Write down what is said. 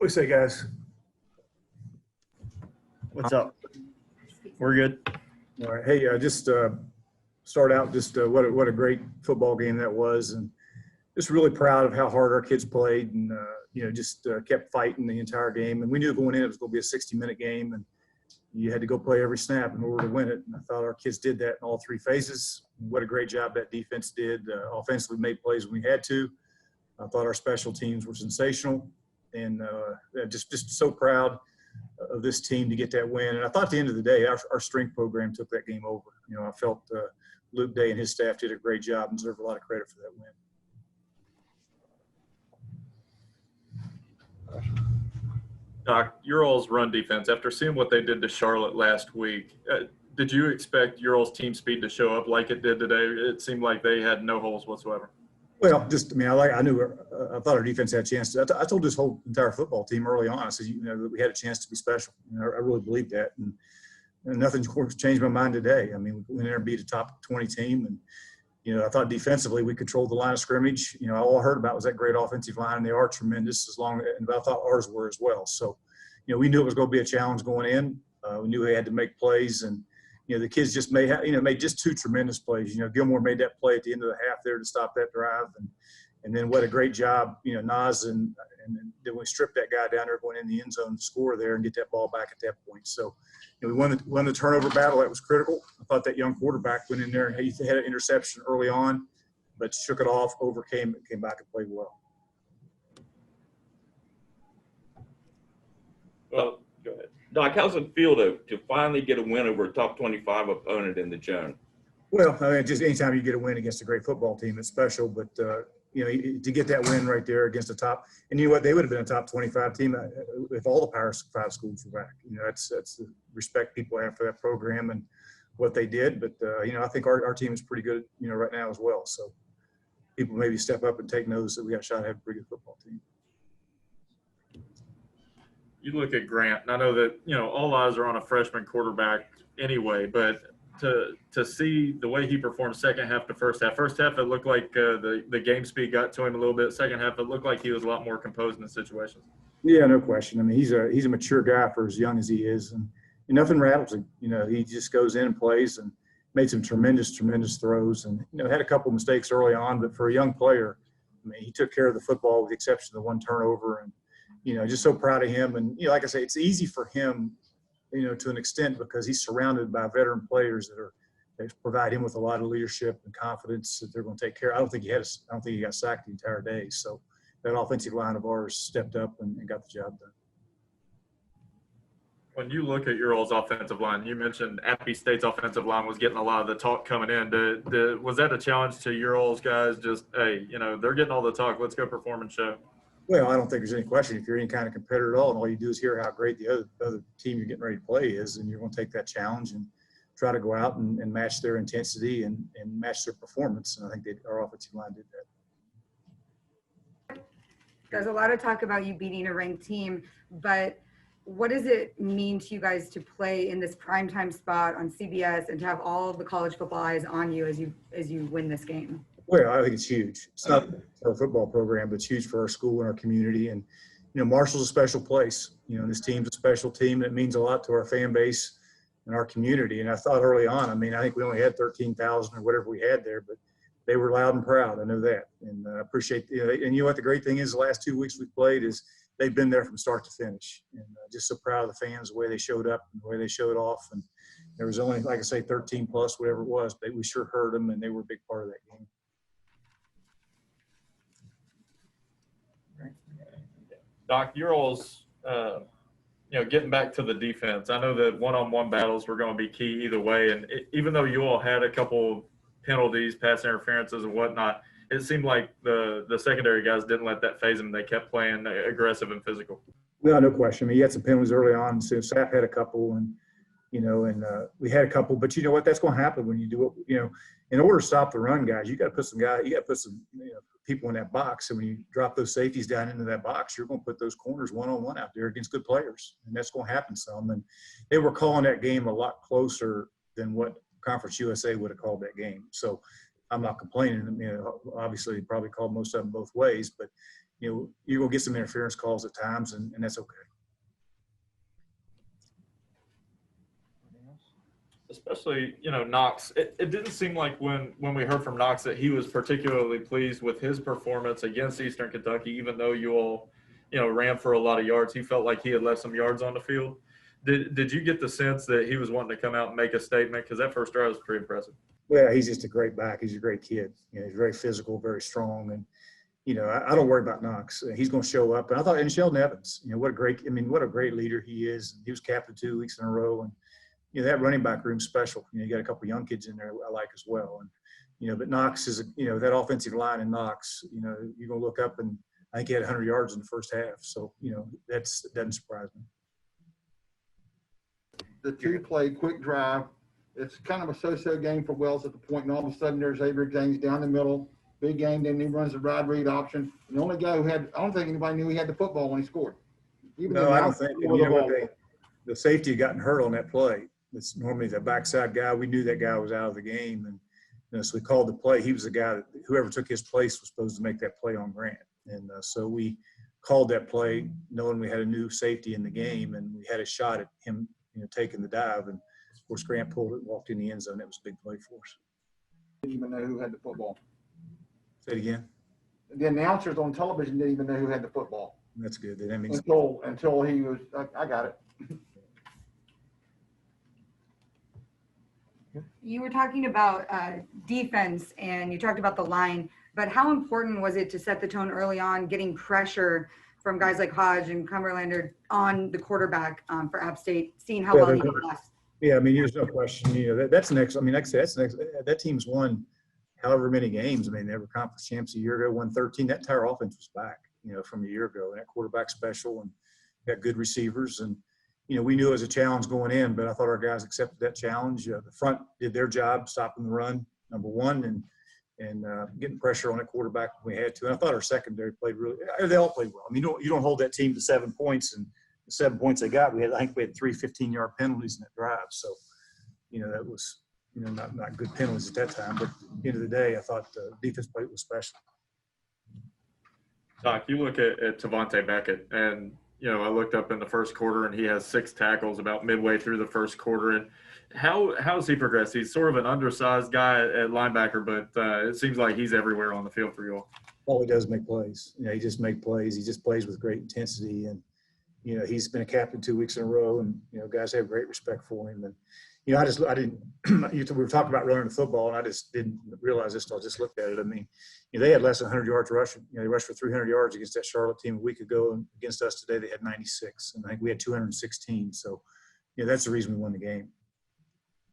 What do you say, guys? What's up? We're good. All right. Hey, just start out just what a great football game that was, and just really proud of how hard our kids played, and just kept fighting the entire game. And we knew going in it was going to be a 60-minute game, and you had to go play every snap in order to win it. And I thought our kids did that in all three phases. What a great job that defense did. Offensively made plays when we had to. I thought our special teams were sensational, and just so proud of this team to get that win. And I thought at the end of the day, our strength program took that game over. I felt Luke Day and his staff did a great job and deserve a lot of credit for that win. Doc, your all's run defense, after seeing what they did to Charlotte last week, did you expect your all's team speed to show up like it did today? It seemed like they had no holes whatsoever. Well, I thought our defense had a chance. I told this whole entire football team early on, I said, that we had a chance to be special. I really believed that. And nothing's changed my mind today. I mean, we went in there and beat a top 20 team. And, I thought defensively we controlled the line of scrimmage. All I heard about was that great offensive line, and they are tremendous and I thought ours were as well. So, we knew it was going to be a challenge going in. We knew we had to make plays, and the kids just made just two tremendous plays. Gilmore made that play at the end of the half there to stop that drive, and then what a great job, Nas and then we stripped that guy down there going in the end zone to score there and get that ball back at that point. So, we won the turnover battle. That was critical. I thought that young quarterback went in there and he had an interception early on, but shook it off, overcame it, came back and played well. Well, go ahead. Doc, how's it feel to finally get a win over a top 25 opponent in the zone? Well, just anytime you get a win against a great football team, it's special. But, to get that win right there against the top – and you know what? They would have been a top 25 team if all the Power 5 schools were back. That's the respect people have for that program and what they did. But, I think our team is pretty good, right now as well. So people maybe step up and take notice that we got a shot to have a pretty good football team. You look at Grant, and I know that, all eyes are on a freshman quarterback anyway, but to see the way he performed second half to first half. First half, it looked like the game speed got to him a little bit. Second half, it looked like he was a lot more composed in the situations. Yeah, no question. I mean, he's a mature guy for as young as he is, and nothing rattles him. He just goes in and plays and made some tremendous throws, and had a couple mistakes early on, but for a young player, I mean, he took care of the football with the exception of the one turnover, and just so proud of him. And like I say, it's easy for him, to an extent because he's surrounded by veteran players that provide him with a lot of leadership and confidence that they're going to take care. I don't think he got sacked the entire day. So that offensive line of ours stepped up and got the job done. When you look at your all's offensive line, you mentioned Appy State's offensive line was getting a lot of the talk coming in. Was that a challenge to your all's guys? Just, hey, they're getting all the talk. Let's go perform and show. Well, I don't think there's any question. If you're any kind of competitor at all, and all you do is hear how great the other team you're getting ready to play is, and you're going to take that challenge and try to go out and match their intensity and match their performance. And I think our offensive line did that. There's a lot of talk about you beating a ranked team, but what does it mean to you guys to play in this primetime spot on CBS and to have all of the college football eyes on you as you win this game? Well, I think it's huge. It's not for our football program, but it's huge for our school and our community. And, Marshall's a special place. This team's a special team, and it means a lot to our fan base and our community. And I thought early on, I think we only had 13,000 or whatever we had there, but they were loud and proud. I know that. And I appreciate and what the great thing is, the last 2 weeks we've played is they've been there from start to finish. And just so proud of the fans, the way they showed up and the way they showed off. And there was only, like I say, 13 plus, whatever it was, but we sure heard them, and they were a big part of that game. Doc, your all's, getting back to the defense. I know that one-on-one battles were going to be key either way. And even though you all had a couple penalties, pass interferences and whatnot, it seemed like the secondary guys didn't let that phase them. They kept playing aggressive and physical. No question. I mean, you had some penalties early on. So Sapp had a couple, and we had a couple. But you know what? That's going to happen when you do it. In order to stop the run, guys, you got to put some people in that box. And when you drop those safeties down into that box, you're going to put those corners one-on-one out there against good players, and that's going to happen some. And they were calling that game a lot closer than what Conference USA would have called that game. So I'm not complaining. Obviously, they probably called most of them both ways, but you're going to get some interference calls at times, and that's okay. Especially, Knox. It didn't seem like when we heard from Knox that he was particularly pleased with his performance against Eastern Kentucky, even though you all, ran for a lot of yards. He felt like he had left some yards on the field. Did you get the sense that he was wanting to come out and make a statement? Because that first drive was pretty impressive. Yeah, he's just a great back. He's a great kid. He's very physical, very strong, and I don't worry about Knox. He's going to show up. And Sheldon Evans, what a great leader he is. He was captain 2 weeks in a row, and that running back room's special. You got a couple of young kids in there I like as well. And but Knox is that offensive line in Knox. You're going to look up, and I think he had 100 yards in the first half. So that doesn't surprise me. The 2-play quick drive. It's kind of a so-so game for Wells at the point, and all of a sudden there's Avery James down the middle. Big game, then he runs the ride read option. The only guy I don't think anybody knew he had the football when he scored. No, I don't think. The safety had gotten hurt on that play. It's normally the backside guy. We knew that guy was out of the game, and so we called the play. He was the guy that whoever took his place was supposed to make that play on Grant, and so we called that play knowing we had a new safety in the game, and we had a shot at him, taking the dive, and of course Grant pulled it, walked in the end zone. That was a big play for us. Didn't even know who had the football. Say it again. The announcers on television didn't even know who had the football. That's good. That means until he was. I got it. You were talking about defense, and you talked about the line, but how important was it to set the tone early on, getting pressure from guys like Hodge and Cumberlander on the quarterback for App State, seeing how well he did last? Yeah, there's no question. That's next. Like I said, that's next. That team's won however many games. They were conference champs a year ago, won 13. That entire offense was back, from a year ago. And that quarterback special, and got good receivers. And, we knew it was a challenge going in, but I thought our guys accepted that challenge. The front did their job, stopping the run, number one, and getting pressure on that quarterback when we had to. And I thought our secondary played they all played well. You don't hold that team to 7 points, and the 7 points they got, I think we had 3 15-yard penalties in that drive. So, that was, not good penalties at that time. But at the end of the day, I thought the defense play was special. Doc, you look at Tavante Beckett, and, I looked up in the first quarter, and he has 6 tackles about midway through the first quarter. And how has he progressed? He's sort of an undersized guy at linebacker, but it seems like he's everywhere on the field for you all. All he does is make plays. He just makes plays. He just plays with great intensity. And, he's been a captain 2 weeks in a row, and, guys have great respect for him. And, we were talking about running the football, and I just didn't realize this until I just looked at it. They had less than 100 yards rushing. They rushed for 300 yards against that Charlotte team a week ago, and against us today they had 96, and I think we had 216. So, that's the reason we won the game.